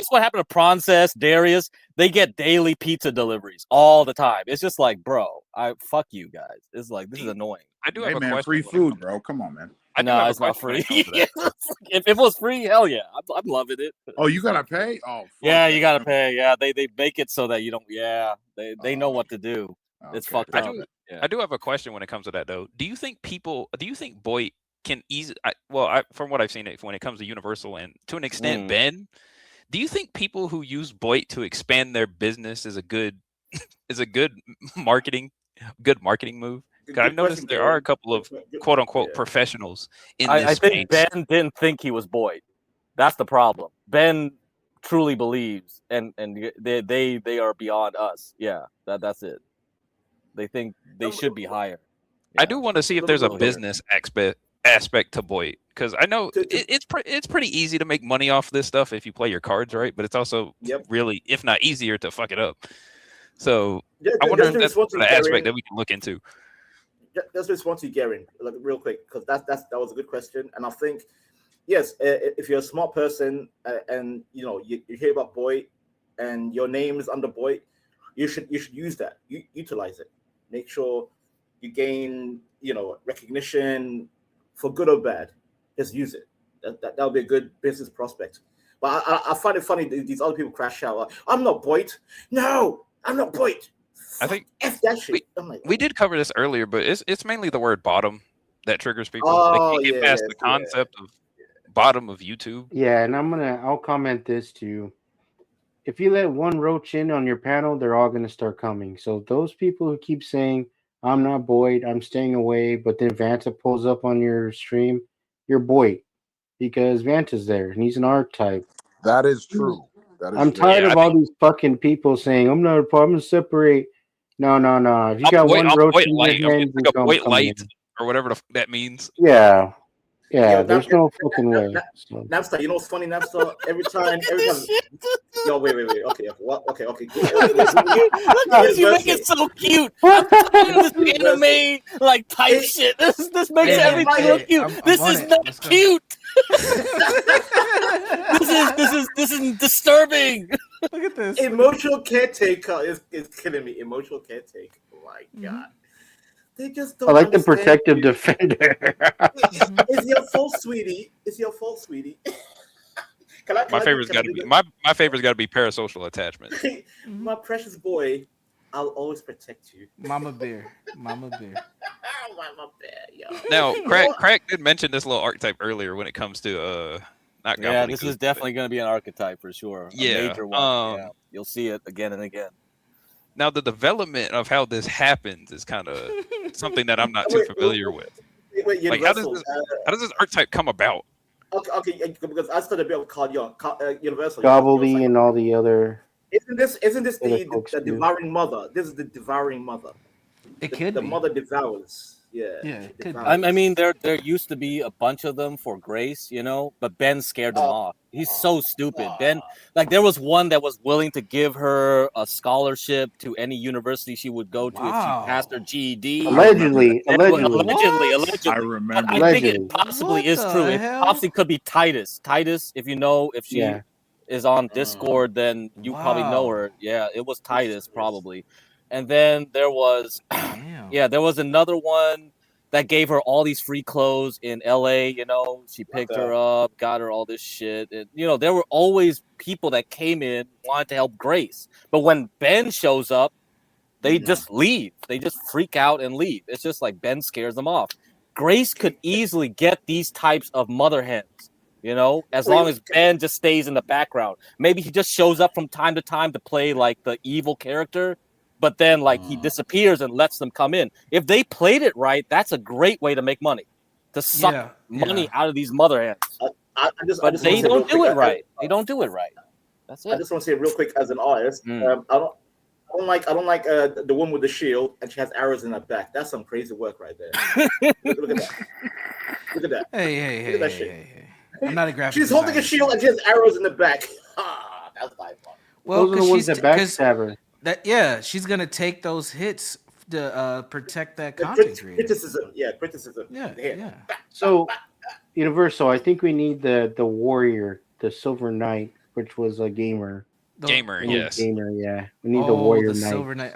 That's what happened to Princess, Darius. They get daily pizza deliveries all the time. It's just like, bro, fuck you guys. It's like, this is annoying. I do have a question. Free food, bro. Come on, man. No, it's not free. If it was free, hell yeah, I'm loving it. Oh, you gotta pay? Oh, fuck yeah, you gotta pay. Yeah, they make it so that you don't. Yeah, they know what to do. Okay. It's fucked up. I do have a question when it comes to that though. Do you think Boit can easily? From what I've seen, when it comes to Universal and to an extent Ben, do you think people who use Boit to expand their business is a good marketing move? Because I've noticed there are a couple of quote unquote professionals in this space. I think Ben didn't think he was Boit. That's the problem. Ben truly believes, and they are beyond us. Yeah, that's it. They think they should be higher. Yeah. I do want to see if there's a business aspect to Boit, because I know it's pretty easy to make money off this stuff if you play your cards right, but it's also really, if not easier, to fuck it up. So I wonder if that's the aspect that we can look into. Let's respond to Garen real quick, because that was a good question, and I think yes, if you're a smart person and you hear about Boit and your name is under Boit, you should use that, utilize it, make sure you gain recognition for good or bad. Just use it. That'll be a good business prospect. But I find it funny these other people crash out. I'm not Boit. No, I'm not Boit. I think F that shit. We did cover this earlier, but it's mainly the word bottom that triggers people. Oh, they can't get past the concept of bottom of YouTube. Yeah, and I'll comment this too. If you let one roach in on your panel, they're all gonna start coming. So those people who keep saying, I'm not Boit, I'm staying away, but then Vanta pulls up on your stream, you're Boit. Because Vanta's there and he's an archetype. That is true. I'm tired of all these fucking people saying, I'm gonna separate. No. If you got one roach in your hand, like a Boit light or whatever that means. Yeah. There's no fucking way. Napster, you know what's funny, Napster? Every time. Yo, wait. Okay. Okay. Look at you make it so cute. I'm tired of this anime type shit. This makes everything look cute. This is not cute. This is disturbing. Look at this. Emotional caretaker is killing me. Emotional caretaker. Oh my god. They just don't. I like the protective defender. It's your fault, sweetie. It's your fault, sweetie. My favorite's got to be parasocial attachment. My precious boy, I'll always protect you. Mama bear. Mama bear, yo. Now, Craig did mention this little archetype earlier when it comes to not gobbledygook. This is definitely going to be an archetype for sure. A major one. You'll see it again and again. Now, the development of how this happens is kind of something that I'm not too familiar with. Wait, how does this archetype come about? Okay, because I started a bit of card Universal. Gobbledy and all the other. Isn't this the devouring mother? This is the devouring mother. It could be. The mother devours. Yeah, it could. I mean, there used to be a bunch of them for Grace, but Ben scared them off. He's so stupid. Ben, there was one that was willing to give her a scholarship to any university she would go to if she passed her GED. Allegedly. I remember. I think it possibly is true. It possibly could be Titus. Titus, if she is on Discord, then you probably know her. Yeah, it was Titus probably. And then there was, there was another one that gave her all these free clothes in LA. She picked her up, got her all this shit. And, there were always people that came in, wanted to help Grace. But when Ben shows up, they just leave. They just freak out and leave. It's just like Ben scares them off. Grace could easily get these types of mother hens, as long as Ben just stays in the background. Maybe he just shows up from time to time to play the evil character. But then, he disappears and lets them come in. If they played it right, that's a great way to make money, to suck money out of these mother hens. But they don't do it right. They don't do it right. That's it. I just want to say real quick, as an artist, I don't like the woman with the shield and she has arrows in her back. That's some crazy work right there. Look at that. Look at that. Hey. Look at that shit. Hey. I'm not a graphic. She's holding a shield and she has arrows in the back. That's my fault. Well, those are the ones that backstab her. She's gonna take those hits to protect that content creator. Criticism. So, Universal, I think we need the warrior, the Silver Knight, which was a gamer. Gamer, yes. Gamer, yeah. We need the Warrior Knight. Silver Knight.